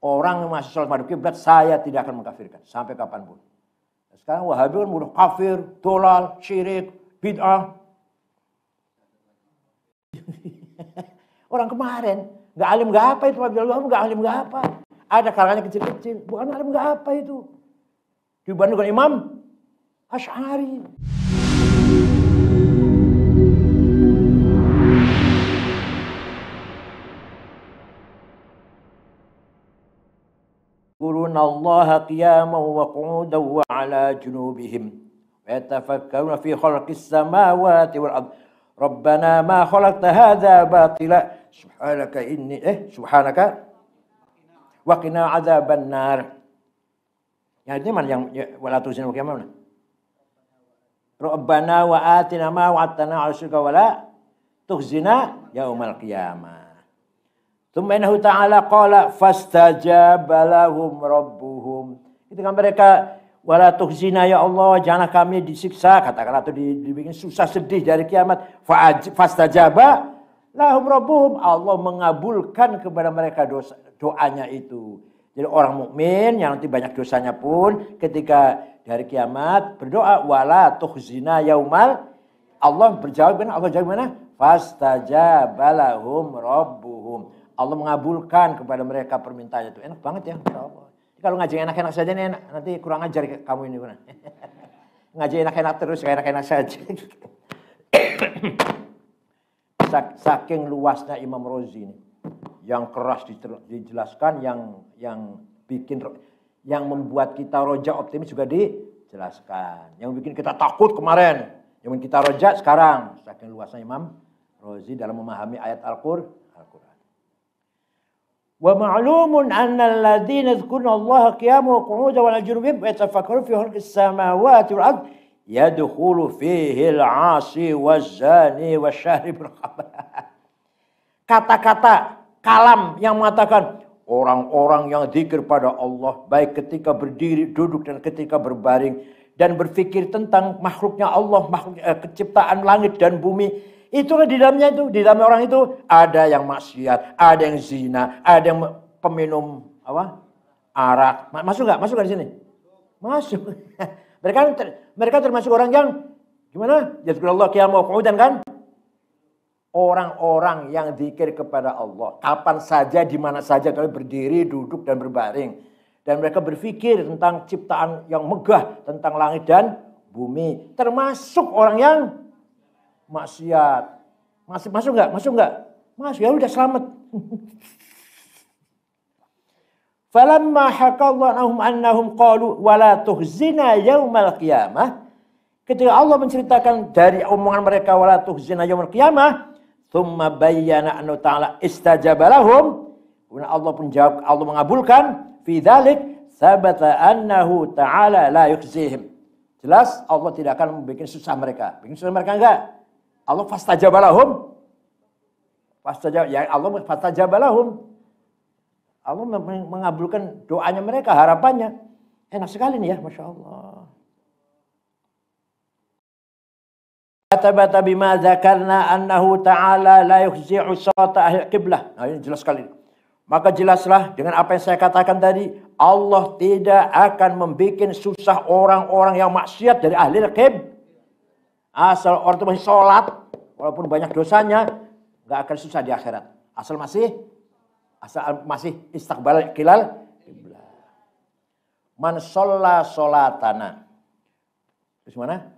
orang yang masih sholat madhab kiblat, saya tidak akan mengkafirkan sampai kapanpun. Sekarang Wahabi kan udah kafir, dolal, syirik, bid'ah. Orang kemarin nggak alim nggak apa itu, nggak alim nggak apa. Ada kalangannya kecil-kecil, bukan alim nggak apa itu. Dibandingkan Imam Asy'ari. Qurunallaha qiyaman wa qu'udan wa 'ala junubihim wa yatafakkaruna fi khalqis samawati wal ardh. Rabbana ma khalaqta hadza batila subhanaka wa qina 'adzaban nar. Yang ini mana yang wala tuzina bagaimana? Rabbana wa atina ma wa'adtana 'ala syurga wa la tukhzina yaumal qiyamah. Tsumma innahu ta'ala qala fastajaba lahum rabbuhum. Ketika mereka wala tukhzina ya Allah, jangan kami disiksa, katakanlah atau dibikin susah sedih dari kiamat. Fastajaba lahum rabbuhum, Allah mengabulkan kepada mereka doanya itu. Jadi orang mukmin yang nanti banyak dosanya pun ketika dari kiamat berdoa wala tukhzina yaumal, Allah berjawab mana? Allah jawab mana? Fastajaba lahum rabbuhum. Allah mengabulkan kepada mereka permintaannya itu. Enak banget ya, Masya Allah. Kalau ngaji enak-enak saja nih enak. Nanti kurang ajar kamu ini. Ngaji enak-enak terus, enak-enak saja. Saking luasnya Imam Razi ini. Yang keras dijelaskan, yang bikin, yang membuat kita roja optimis juga dijelaskan. Yang bikin kita takut kemarin. Yang bikin kita roja sekarang. Saking luasnya Imam Razi dalam memahami ayat Al-Qur'an. Wa ma'lumun anna alladhina yadhkuruna Allah qiyaman wa qu'udan wa 'ala junubihim wa yatafakkaruna fi khalqis samawati wal ardh yadkhulu fihi al-'asi waz-zani wasyarib al-khamr. Kata-kata kalam yang mengatakan orang-orang yang zikir pada Allah baik ketika berdiri, duduk dan ketika berbaring dan berfikir tentang makhluknya Allah, makhluk keciptaan langit dan bumi. Itulah di dalamnya itu, di dalam orang itu ada yang maksiat, ada yang zina, ada yang peminum arak. Masuk nggak? Masuk nggak di sini? Masuk. mereka termasuk orang yang gimana? Yazkurullah qiyaman wa qu'udan kan? Orang-orang yang zikir kepada Allah kapan saja, di mana saja, kalau berdiri, duduk dan berbaring, dan mereka berpikir tentang ciptaan yang megah, tentang langit dan bumi. Termasuk orang yang maksiat. Masuk nggak? Masuk nggak? Masuk, ya udah selamat. Falamma hakallahu annahum qalu wala tuhzina yaumal qiyamah. Ketika Allah menceritakan dari omongan mereka wala tuhzina yaumal qiyamah, thumma bayyana anna ta'ala istajaba lahum. Kemudian Allah pun jawab, Allah mengabulkan fi dzalik sabata annahu ta'ala la yukhzihim. Jelas Allah tidak akan membuat susah mereka. Bikin susah mereka enggak? Allah fastajaba lahum. Allah fastajaba lahum. Allah mengabulkan doanya mereka, harapannya. Enak sekali nih ya, Masya Allah. Kata bima dzakarna annahu ta'ala la yukhzi'u sawta ahli qiblah. Nah, ini jelas sekali. Maka jelaslah dengan apa yang saya katakan tadi, Allah tidak akan membuat susah orang-orang yang maksiat dari ahli qiblah. Asal orang itu masih sholat, walaupun banyak dosanya, nggak akan susah di akhirat. Asal masih istiqbal qiblah. Man sholla sholatana. Terus mana?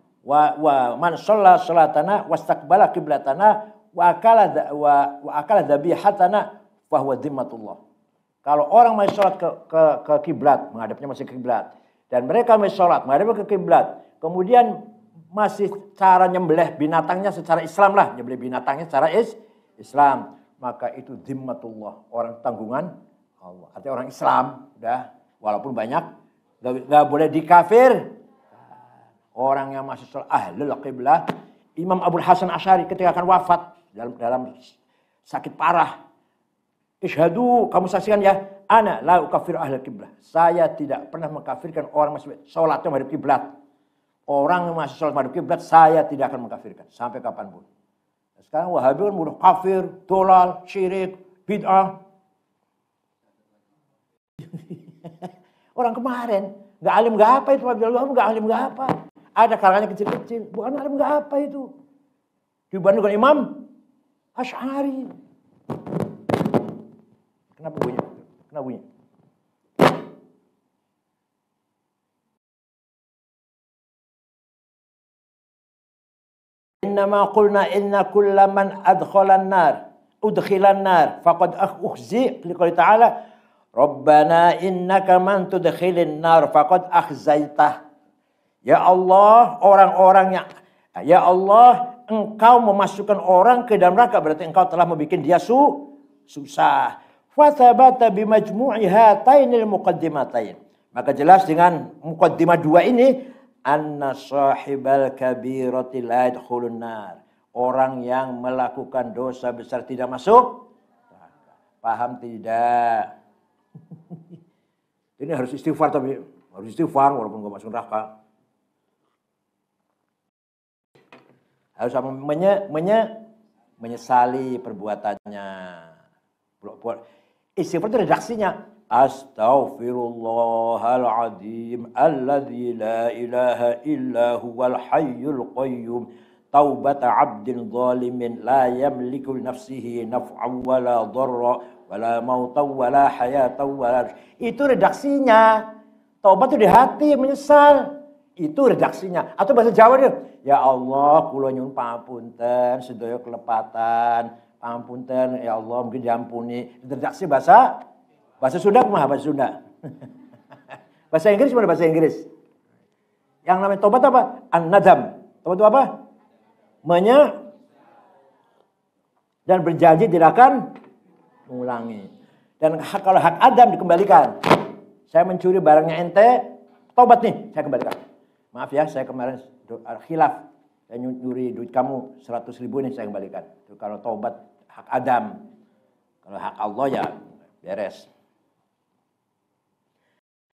Man sholla sholatana wastaqbala qiblatana wa akala dhabihatana fahuwa dhimmatullah. Kalau orang masih sholat ke kiblat, menghadapnya masih ke kiblat, dan mereka masih sholat menghadap ke kiblat, kemudian masih cara nyembelih binatangnya secara Islam lah, nyembelih binatangnya secara Islam, maka itu dhimmatullah, orang tanggungan Allah. Artinya orang Islam, udah walaupun banyak, nggak boleh dikafir. Orang yang masih sholat ahlul qiblah, Imam Abul Hasan Asy'ari ketika akan wafat dalam sakit parah, Ishadu, kamu saksikan ya, ana la ukafir ahlul qiblah. Saya tidak pernah mengkafirkan orang masih sholatnya menghadap kiblat. Orang yang masih sholat menghadap kiblat, saya tidak akan mengkafirkan sampai kapanpun. Sekarang Wahabi kan mudah kafir, dolal, syirik, bid'ah. Orang kemarin nggak alim nggak apa itu Abdullah nggak alim nggak apa. Ada karangannya kecil-kecil, bukan alim nggak apa itu. Dibandingkan Imam Asy'ari. Kenapa bunyi? Kenapa bunyi? Innama qulna inna kullaman adkhalan nar udkhilan nar faqad ukhzi liqouli ta'ala Rabbana innaka man tudkhilin nar faqad akhzaitah. Ya Allah, orang-orang yang ya Allah, engkau memasukkan orang ke dalam neraka berarti engkau telah membuat dia susah. Fa thabata bimajmu'i hatainil muqaddimatain. Maka jelas dengan muqaddimah dua ini anna sahibal kabirati la yadkhulun nar. Orang yang melakukan dosa besar tidak masuk. Paham tidak? Ini harus istighfar tapi harus istighfar walaupun enggak masuk neraka. Harus menyesali perbuatannya. Istighfar itu redaksinya Astaghfirullahaladzim alladzi la ilaha illa huwal hayyul qayyum taubata abdin zalimin la yamliku nafsihi naf'an wala dharra wala mautan wala hayatan wala. Itu redaksinya. Taubat itu di hati, menyesal. Itu redaksinya. Atau bahasa Jawa dia, ya Allah kula nyuwun pangapunten sedaya kelepatan, pangapunten ya Allah mungkin diampuni. Redaksi bahasa Sunda kumaha bahasa Sunda? Bahasa Inggris mana bahasa Inggris? Yang namanya tobat apa? An-nadam. Tobat itu apa? Dan berjanji tidak akan mengulangi. Dan kalau hak Adam dikembalikan. Saya mencuri barangnya ente, tobat nih, saya kembalikan. Maaf ya, saya kemarin khilaf. Saya nyuri duit kamu 100.000 nih saya kembalikan. Itu kalau tobat hak Adam. Kalau hak Allah ya beres.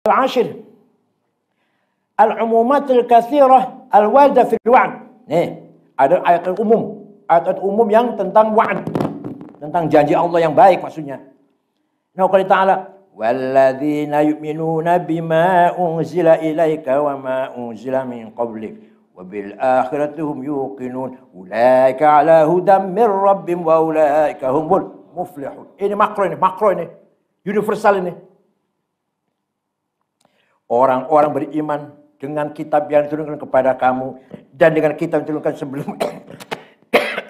Al-ashir al-umumatul katsirah al-warida fil wa'd. Nih, ada ayat umum. Ayat umum yang tentang wa'd. Tentang janji Allah yang baik maksudnya. Nah, qala ta'ala walladzina yu'minuna bima unzila ilaika wa ma unzila min qablik wa bil akhirati hum yuqinun ulaika ala hudan min rabbihim wa ulaika humul muflihun. Ini makro ini. Universal ini. Orang-orang beriman dengan kitab yang diturunkan kepada kamu dan dengan kitab yang diturunkan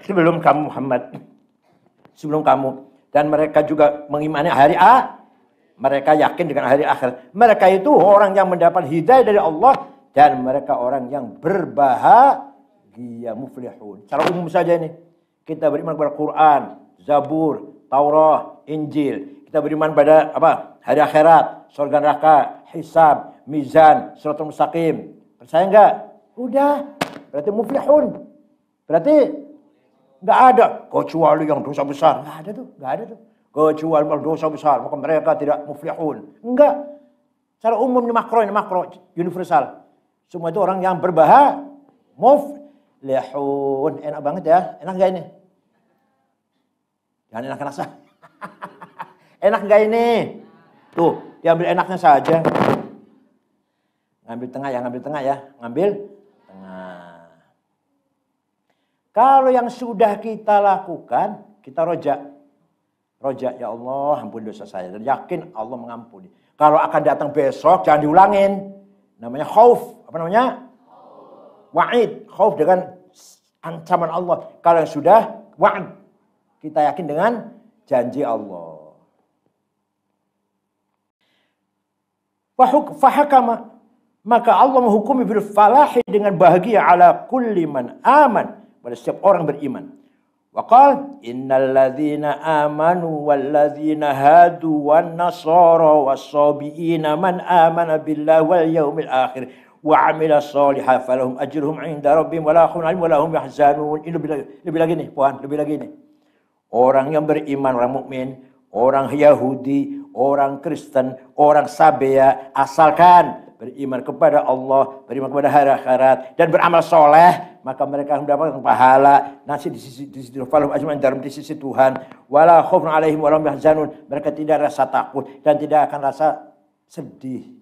sebelum kamu Muhammad. Sebelum kamu. Dan mereka juga mengimani hari mereka yakin dengan hari akhir. Mereka itu orang yang mendapat hidayah dari Allah dan mereka orang yang berbahagia, muflihun. Secara umum saja ini. Kita beriman kepada Quran, Zabur, Taurat, Injil. Kita beriman pada apa? Hari akhirat, surga neraka, hisab, mizan, siratal mustaqim. Percaya enggak? Udah. Berarti muflihun. Berarti enggak ada kecuali yang dosa besar. Enggak ada tuh. Kecuali dosa besar, maka mereka tidak muflihun. Enggak. Secara umum ini makro, universal. Semua itu orang yang muflihun. Enak banget ya. Enak enggak ini? Jangan enak-enak saja. Enak enggak ini? Tuh, diambil enaknya saja. Ngambil tengah ya. Ngambil tengah. Kalau yang sudah kita lakukan, kita rojak. Rojak, ya Allah ampuni dosa saya. Dan yakin Allah mengampuni. Kalau akan datang besok, jangan diulangin. Namanya khauf. Apa namanya? Wa'id. Khauf dengan ancaman Allah. Kalau yang sudah, wa'id. Kita yakin dengan janji Allah. Fahakama. Maka Allah menghukumi bil falahi dengan bahagia ala kulli man aman. Pada setiap orang beriman. Wa qala innal ladzina amanu wal ladzina hadu wan nasara was-sabiina man amana billahi wal yaumil akhir wa 'amila shalihan falahum ajruhum 'inda rabbihim wa la khaufun 'alaihim wa la hum yahzanun. Ini lebih lagi nih, Puan, lebih lagi nih. Orang yang beriman, orang mukmin, orang Yahudi, orang Kristen, orang Sabea, asalkan beriman kepada Allah, beriman kepada hari akhirat dan beramal soleh, maka mereka akan mendapatkan pahala nasi di sisi falhum ajmain dalam di sisi Tuhan. Wala khaufun alaihim wa lahum yahzanun. Mereka tidak rasa takut dan tidak akan rasa sedih.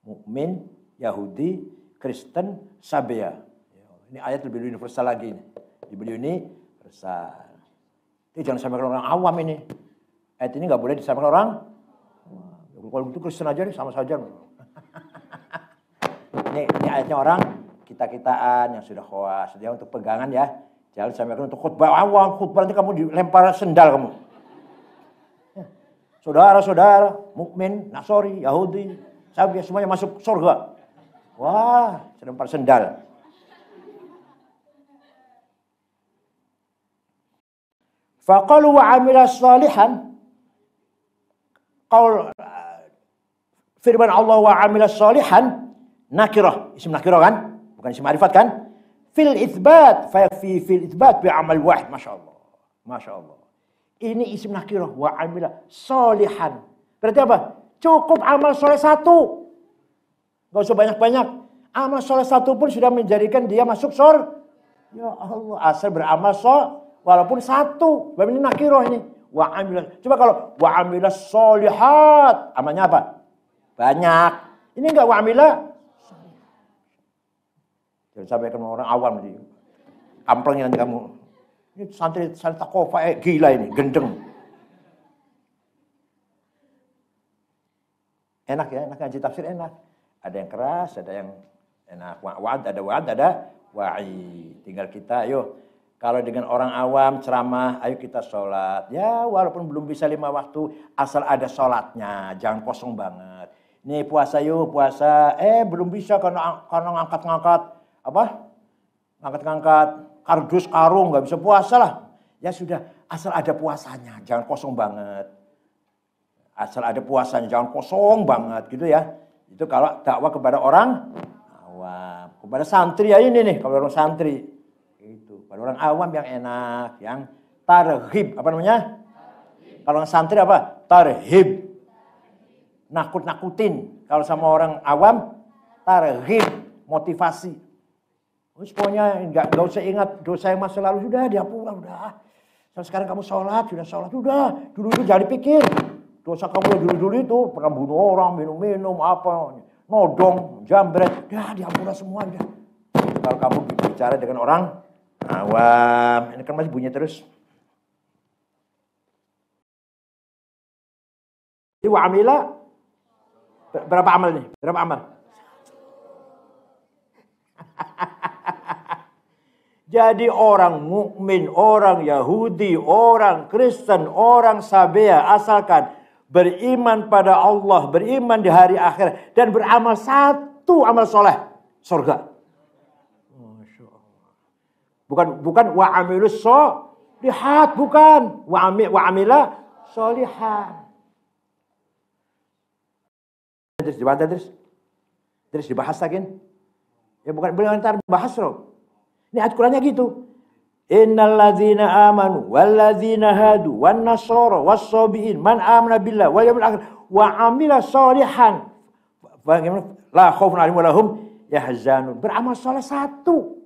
Mukmin, Yahudi, Kristen, Sabea. Ini ayat lebih universal lagi. Lebih universal. Ini jangan disampaikan orang awam ini. Ayat ini nggak boleh disampaikan orang. Kalau gitu Kristen aja nih sama saja. Ini ayatnya orang kita-kitaan yang sudah khawas. Dia untuk pegangan ya. Jangan disampaikan untuk khutbah awam. Khutbah nanti kamu dilempar sendal kamu. Saudara-saudara, mukmin, Nasrani, Yahudi, Sabia semuanya masuk surga. Wah, dilempar sendal. Faqalu wa amila salihan. Qaul firman Allah wa amila salihan nakirah, isim nakirah kan? Bukan isim ma'rifat kan? Fil itsbat, fa fi fil itsbat bi amal wahid, masyaallah. Masyaallah. Ini isim nakirah wa amila salihan. Berarti apa? Cukup amal soleh satu. Enggak usah banyak-banyak. Amal soleh satu pun sudah menjadikan dia masuk surga. Ya Allah, asal beramal soleh walaupun satu. Berarti ini nakirah ini. Wa amila. Coba kalau wa amila sholihat, amalnya apa? Banyak. Ini enggak wa amila. Jangan sampai ke orang awam nih. Kamplengnya nanti kamu. Ini santri takofa gila ini, gendeng. Enak ya, enak ngaji tafsir enak. Ada yang keras, ada yang enak. Wa'ad, ada wa'i. Tinggal kita, ayo. Kalau dengan orang awam ceramah, ayo kita sholat. Ya walaupun belum bisa 5 waktu, asal ada sholatnya. Jangan kosong banget. Nih puasa yuk, puasa. Belum bisa karena ngangkat-ngangkat. Apa? Ngangkat-ngangkat kardus, karung. Gak bisa puasa lah. Ya sudah, asal ada puasanya. Jangan kosong banget. Asal ada puasanya, jangan kosong banget gitu ya. Itu kalau dakwah kepada orang awam. Kepada santri ya ini nih, kalau orang santri. Pada orang awam yang enak, yang tarhib, apa namanya? Kalau orang santri apa? Tarhib. Nakut-nakutin. Kalau sama orang awam, tarhib, motivasi. Terus pokoknya nggak usah ingat dosa yang masa lalu, sudah dihapus, udah. Sekarang kamu sholat, sudah. Dulu itu jangan dipikir. Dosa kamu yang dulu-dulu itu pernah bunuh orang, minum-minum, apa, nodong, jambret, udah dihapus semua, udah. Kalau kamu bicara dengan orang awam, ini kan masih bunyi terus. Jadi wa amila, berapa amal nih? Berapa amal? Jadi orang mukmin, orang Yahudi, orang Kristen, orang Sabea, asalkan beriman pada Allah, beriman di hari akhir, dan beramal satu amal soleh, surga. Bukan wa amilus sholihat, bukan wa amila sholihan. Terus dibantah terus dibahas lagi. Ya bukan ntar bahas loh. Ini ayat Qur'annya gitu. Innal ladzina amanu wal ladzina hadu wan nasara was-sabiin man amana billah wal yawmil akhir wa amila sholihan. Bagaimana? La khaufun 'alaihim wa lahum yahzanun. Beramal soleh satu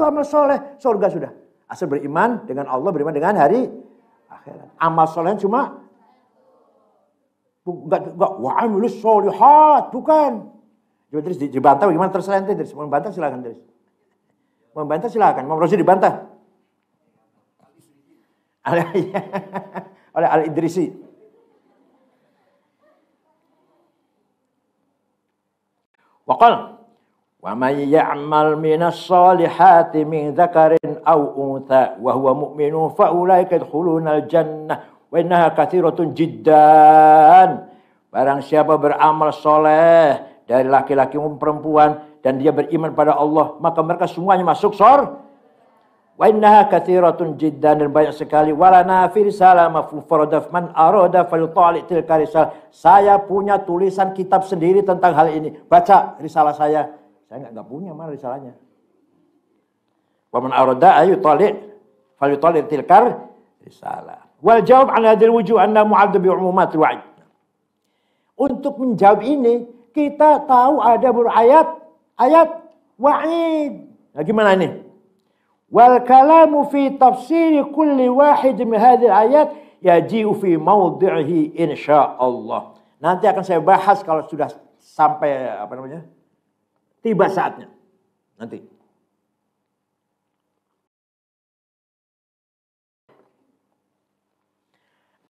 amal soleh, surga sudah. Asal beriman dengan Allah, beriman dengan hari akhirat. Amal soleh cuma enggak wa amilus sholihat, bukan. Coba terus dibantah bagaimana terus terus. Mau bantah silakan terus. Mau bantah silakan. Mau Rosi dibantah. Oleh Al-Idrisi. Waqal wa may ya'mal minas solihati min dzakarin aw untha wa huwa mu'minun fa ulaika yadkhulunal jannah wa innaha katsiratun jiddan. Barang siapa beramal soleh dari laki-laki maupun perempuan dan dia beriman pada Allah, maka mereka semuanya masuk surga. Wa innaha katsiratun jiddan, dan banyak sekali. Walana fi risalah mafradaf man arada falyutali' tilka risalah. Saya punya tulisan kitab sendiri tentang hal ini. Baca risalah saya. Saya enggak punya mana risalahnya. Wa man arada ayutali' falyutali' tilka risalah. Wal jawab 'ala hadzal wujuh anna mu'addzab bi umumatil wa'id. Untuk menjawab ini, kita tahu ada ayat wa'id. Nah, gimana ini? Wal kalamu fi tafsiri kulli wahid min hadhihi ayat yaji'u fi mawdi'ihi insyaallah. Nanti akan saya bahas kalau sudah sampai tiba saatnya. Nanti.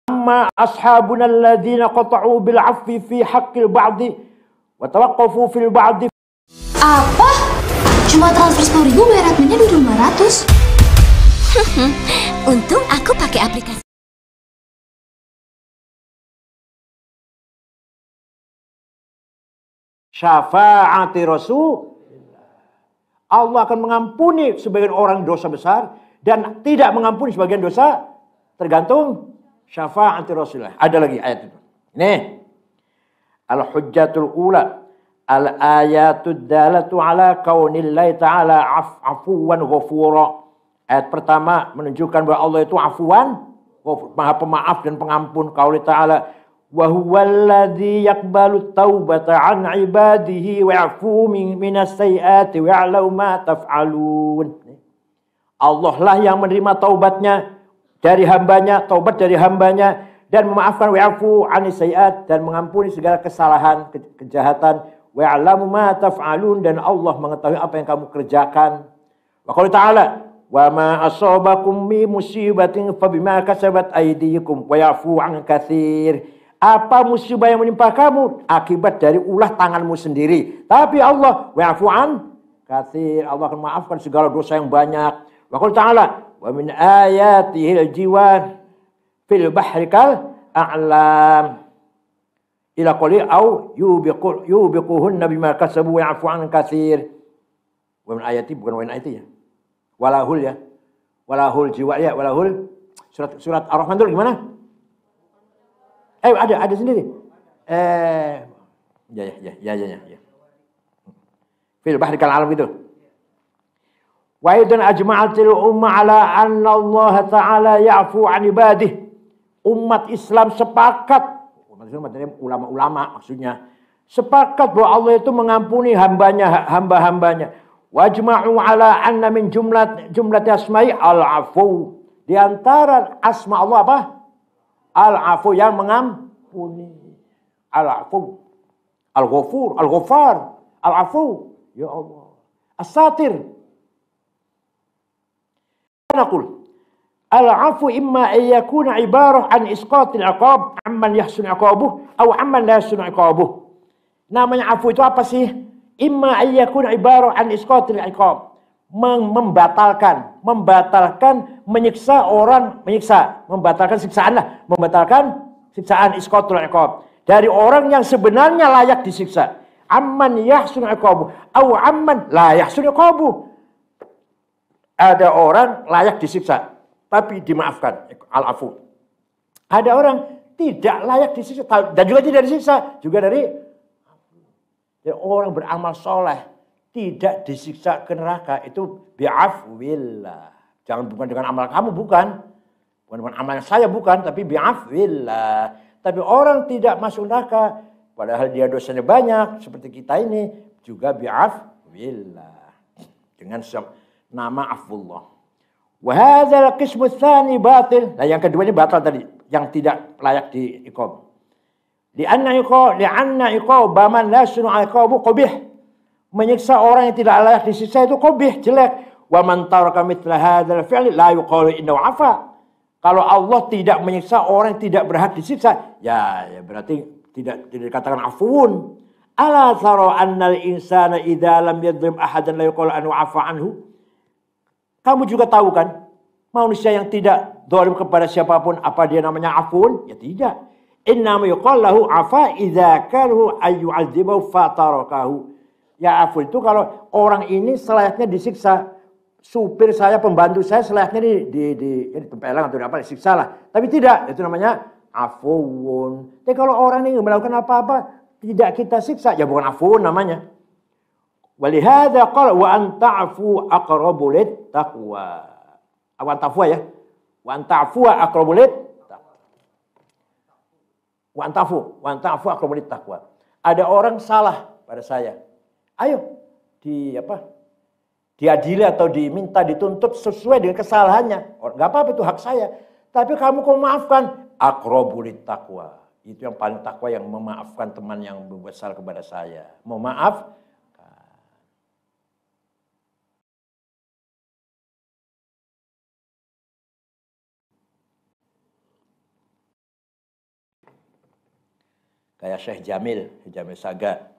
Amma ashabuna alladziina qata'u bil 'afwi fi haqqil ba'di wa tawaqqafu fil ba'di. Apa? Cuma transfer 10.000 bayar adminnya 2.500. Untung aku pakai aplikasi. Syafaati Rasul. Allah akan mengampuni sebagian orang dosa besar dan tidak mengampuni sebagian dosa, tergantung syafaati Rasulullah. Ada lagi ayat itu. Nih. Al-hujjatul ula. Al-ayatud dalatu ala kaunillahi ta'ala afuwan ghafura. Ayat pertama menunjukkan bahwa Allah itu afuwan, maha pemaaf dan pengampun. Qauli ta'ala, wa huwallazi yaqbalu taubata an ibadihi wa ya'fu minas sayyiati wa ya'lamu ma taf'alun. Allah lah yang menerima taubatnya dari hambanya, taubat dari hambanya, dan memaafkan wa'fu anis sayyiat, dan mengampuni segala kesalahan, kejahatan. Wa'lamu ma taf'alun, dan Allah mengetahui apa yang kamu kerjakan. Wa qala ta'ala, wa ma asabakum min musibatin fabima kasabat aydikum wa ya'fu an katsir. Apa musibah yang menimpa kamu akibat dari ulah tanganmu sendiri. Tapi Allah wa'fu an katsir, Allah akan maafkan segala dosa yang banyak. Wa qala ta'ala, wa min ayatihil jiwan fil bahri kal a'lam ila qali au yubiquhunna bima kasabu wa ya'fu an katsir. Wa min ayati, bukan wa min ayati ya. Walahul ya. Walahul jiwa ya, walahul. Surat Ar-Rahman itu gimana? Ada sendiri. Ya. Fil bahri kal a'lam itu. Wa idzan ajma'atil umma ala anna Allah Ta'ala ya'fu 'an ibadihi. Umat Islam sepakat, umat Islam maksudnya ulama-ulama maksudnya, sepakat bahwa Allah itu mengampuni hamba-hambanya. Wa ajma'u ala anna min jumlati asma'i al-'afu. Di antara asma Allah apa? Al-'afu, yang mengampuni. Al-'afu. Al-ghafur, al-ghaffar, al-'afu. Ya Allah. As-satir. Naqul al-'afu imma an yakuna ibarah an isqatil 'iqab amman yahsun 'iqabuh aw amman la yahsun 'iqabuh. Namanya afu itu apa sih? Imma an yakuna ibarah an isqatil 'iqab, membatalkan menyiksa orang, membatalkan siksaan isqatul 'iqab dari orang yang sebenarnya layak disiksa. Amman yahsun 'iqabuh aw amman la yahsun 'iqabuh. Ada orang layak disiksa, tapi dimaafkan, al-afu. Ada orang tidak layak disiksa, dan juga tidak disiksa, juga dari orang beramal soleh tidak disiksa ke neraka, itu bi'afwillah. Bukan dengan amal kamu, bukan dengan amal saya, bukan, tapi bi'afwillah. Tapi orang tidak masuk neraka, padahal dia dosanya banyak, seperti kita ini, juga bi'afwillah. Dengan nama afullah. Wa hadzal qismu tsani batil. Nah, yang kedua ini batal tadi, yang tidak layak diiqab. Li'anna iqab man la yasnu iqabu qabih. Menyiksa orang yang tidak layak disiksa itu qabih, jelek. Wa man taraka mithla hadzal fi'li la yuqalu innahu afa. Kalau Allah tidak menyiksa orang yang tidak berhak disiksa, ya berarti tidak dikatakan afuun. Ala tara annal insana idza lam yadhlim ahadan la yuqalu anhu afa anhu. Kamu juga tahu kan, manusia yang tidak zalim kepada siapapun, apa dia namanya afun? Ya tidak. Innama yuqal lahu afa idza karahu ayyu'adzibahu fatarakahu. Ya afun itu kalau orang ini selayaknya disiksa. Supir saya, pembantu saya selayaknya ditempelang atau apa, disiksa lah. Tapi tidak, itu namanya afun. Tapi kalau orang ini melakukan apa-apa, tidak kita siksa, ya bukan afun namanya. Walihada qala wa anta'fu aqrabu lit taqwa. Wa anta'fu ya. Wa anta'fu aqrabu lit taqwa. Wa anta'fu aqrabu lit taqwa. Ada orang salah pada saya. Ayo diadili atau diminta dituntut sesuai dengan kesalahannya. Enggak apa-apa, itu hak saya. Tapi kamu maafkan, aqrabu lit taqwa. Itu yang paling takwa, yang memaafkan teman yang berbuat salah kepada saya. Mau maaf. Kayak Syekh Jamil Saga.